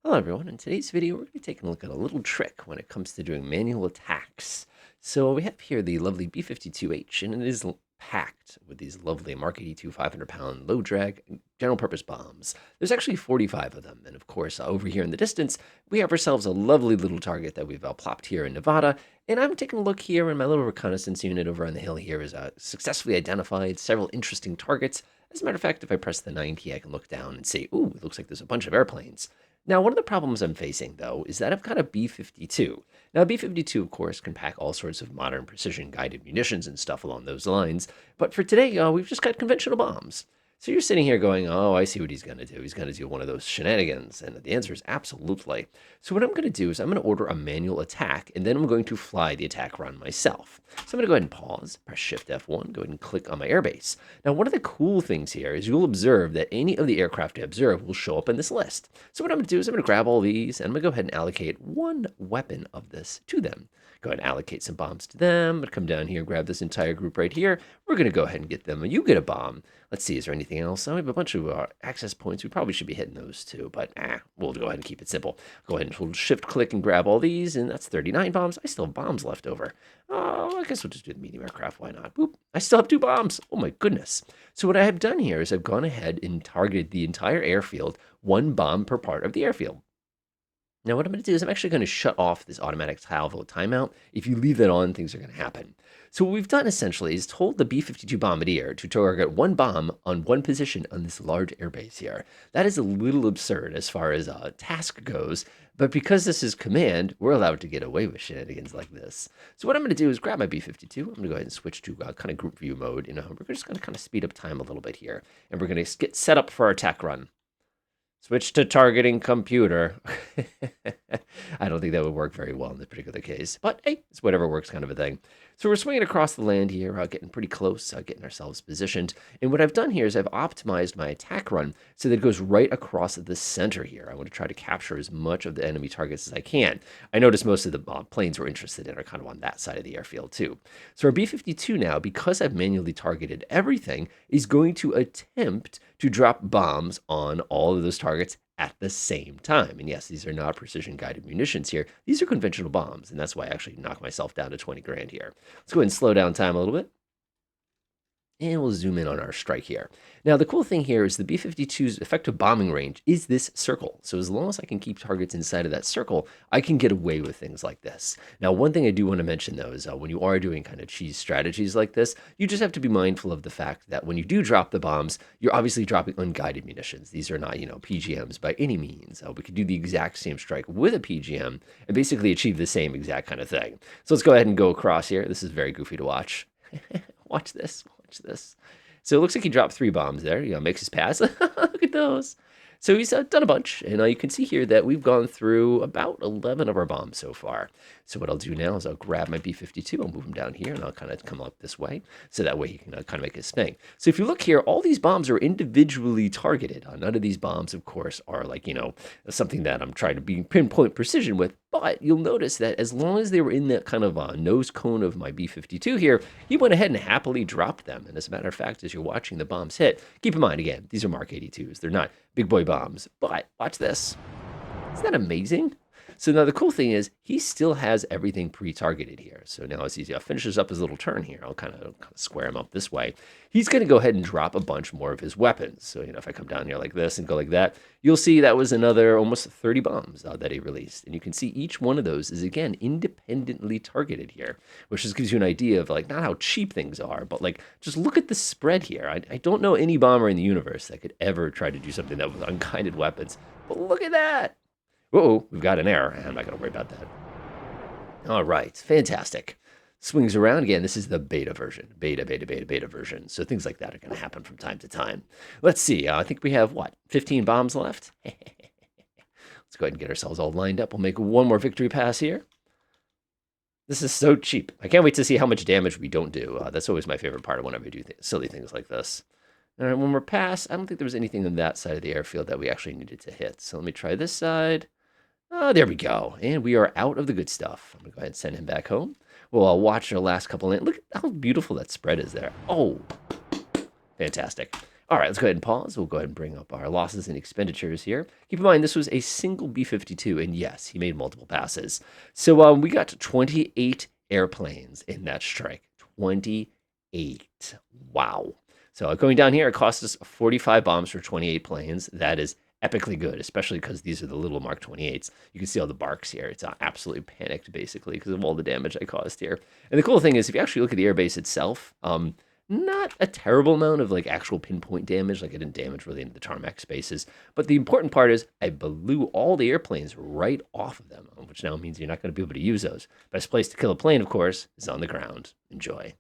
Hello everyone, in today's video we're going to be taking a look at a little trick when it comes to doing manual attacks. So we have here the lovely B-52H, and it is packed with these lovely Mark 82 500-pound low drag general purpose bombs. There's actually 45 of them, and of course over here in the distance we have ourselves a lovely little target that we've plopped here in Nevada, and I'm taking a look here, and my little reconnaissance unit over on the hill here has successfully identified several interesting targets. As a matter of fact, if I press the 9 key I can look down and see, ooh, it looks like there's a bunch of airplanes. Now, one of the problems I'm facing, though, is that I've got a B-52. Now, a B-52, of course, can pack all sorts of modern precision-guided munitions and stuff along those lines, but for today, we've just got conventional bombs. So you're sitting here going, oh, I see what he's going to do. He's going to do one of those shenanigans, and the answer is absolutely. So what I'm going to do is I'm going to order a manual attack, and then I'm going to fly the attack run myself. So I'm going to go ahead and pause, press Shift F1, go ahead and click on my airbase. Now, one of the cool things here is you'll observe that any of the aircraft I observe will show up in this list. So what I'm going to do is I'm going to grab all these, and I'm going to go ahead and allocate one weapon of this to them. Go ahead and allocate some bombs to them. I'm going to come down here, grab this entire group right here. We're going to go ahead and get them. You get a bomb. Let's see, is there anything else? Oh, we have a bunch of access points. We probably should be hitting those too, but we'll go ahead and keep it simple. Go ahead and hold shift click and grab all these, and that's 39 bombs. I still have bombs left over. Oh, I guess we'll just do the medium aircraft. Why not? Boop. I still have 2 bombs. Oh my goodness. So what I have done here is I've gone ahead and targeted the entire airfield, 1 bomb per part of the airfield. Now what I'm going to do is I'm actually going to shut off this automatic salvo timeout. If you leave that on, things are going to happen. So what we've done essentially is told the B-52 Bombardier to target 1 bomb on 1 position on this large airbase here. That is a little absurd as far as task goes, but because this is command, we're allowed to get away with shenanigans like this. So what I'm going to do is grab my B-52. I'm going to go ahead and switch to kind of group view mode. We're just going to kind of speed up time a little bit here, and we're going to get set up for our attack run. Switch to targeting computer. I don't think that would work very well in this particular case, but hey, it's whatever works kind of a thing. So we're swinging across the land here, getting pretty close, getting ourselves positioned. And what I've done here is I've optimized my attack run so that it goes right across the center here. I want to try to capture as much of the enemy targets as I can. I noticed most of the planes we're interested in are kind of on that side of the airfield too. So our B-52 now, because I've manually targeted everything, is going to attempt to drop bombs on all of those targets at the same time. And yes, these are not precision guided munitions here. These are conventional bombs, and that's why I actually knocked myself down to 20 grand here. Let's go ahead and slow down time a little bit. And we'll zoom in on our strike here. Now, the cool thing here is the B-52's effective bombing range is this circle. So as long as I can keep targets inside of that circle, I can get away with things like this. Now, one thing I do want to mention, though, is when you are doing kind of cheese strategies like this, you just have to be mindful of the fact that when you do drop the bombs, you're obviously dropping unguided munitions. These are not, PGMs by any means. We could do the exact same strike with a PGM and basically achieve the same exact kind of thing. So let's go ahead and go across here. This is very goofy to watch. Watch this. Watch this. So it looks like he dropped 3 bombs there. Makes his pass. Look at those. So he's done a bunch, and you can see here that we've gone through about 11 of our bombs so far. So what I'll do now is I'll grab my B-52, I'll move him down here, and I'll kind of come up this way, so that way he can kind of make his thing. So if you look here, all these bombs are individually targeted. None of these bombs, of course, are like, something that I'm trying to be pinpoint precision with, but you'll notice that as long as they were in that kind of nose cone of my B-52 here, he went ahead and happily dropped them. And as a matter of fact, as you're watching the bombs hit, keep in mind, again, these are Mark 82s. They're not big boy bombs, but watch this. Isn't that amazing? So now the cool thing is he still has everything pre-targeted here. So now as he finishes up his little turn here, I'll kind of square him up this way. He's going to go ahead and drop a bunch more of his weapons. So, if I come down here like this and go like that, you'll see that was another almost 30 bombs that he released. And you can see each one of those is, again, independently targeted here, which just gives you an idea of, like, not how cheap things are, but, like, just look at the spread here. I don't know any bomber in the universe that could ever try to do something that was unguided weapons. But look at that. Uh-oh, we've got an error. I'm not going to worry about that. All right, fantastic. Swings around again. This is the beta version. Beta version. So things like that are going to happen from time to time. Let's see. I think we have, 15 bombs left? Let's go ahead and get ourselves all lined up. We'll make one more victory pass here. This is so cheap. I can't wait to see how much damage we don't do. That's always my favorite part of whenever we do silly things like this. All right, when we're past, I don't think there was anything on that side of the airfield that we actually needed to hit. So let me try this side. Oh, there we go. And we are out of the good stuff. I'm going to go ahead and send him back home. We'll watch our last couple. Look at how beautiful that spread is there. Oh, fantastic. All right, let's go ahead and pause. We'll go ahead and bring up our losses and expenditures here. Keep in mind, this was a single B-52, and yes, he made multiple passes. So we got 28 airplanes in that strike. 28. Wow. So going down here, it cost us 45 bombs for 28 planes. That is epically good, especially because these are the little Mark 28s. You can see all the barks here. It's absolutely panicked, basically, because of all the damage I caused here. And the cool thing is, if you actually look at the airbase itself, not a terrible amount of like actual pinpoint damage, like I didn't damage really into the tarmac spaces. But the important part is I blew all the airplanes right off of them, which now means you're not going to be able to use those. Best place to kill a plane, of course, is on the ground. Enjoy.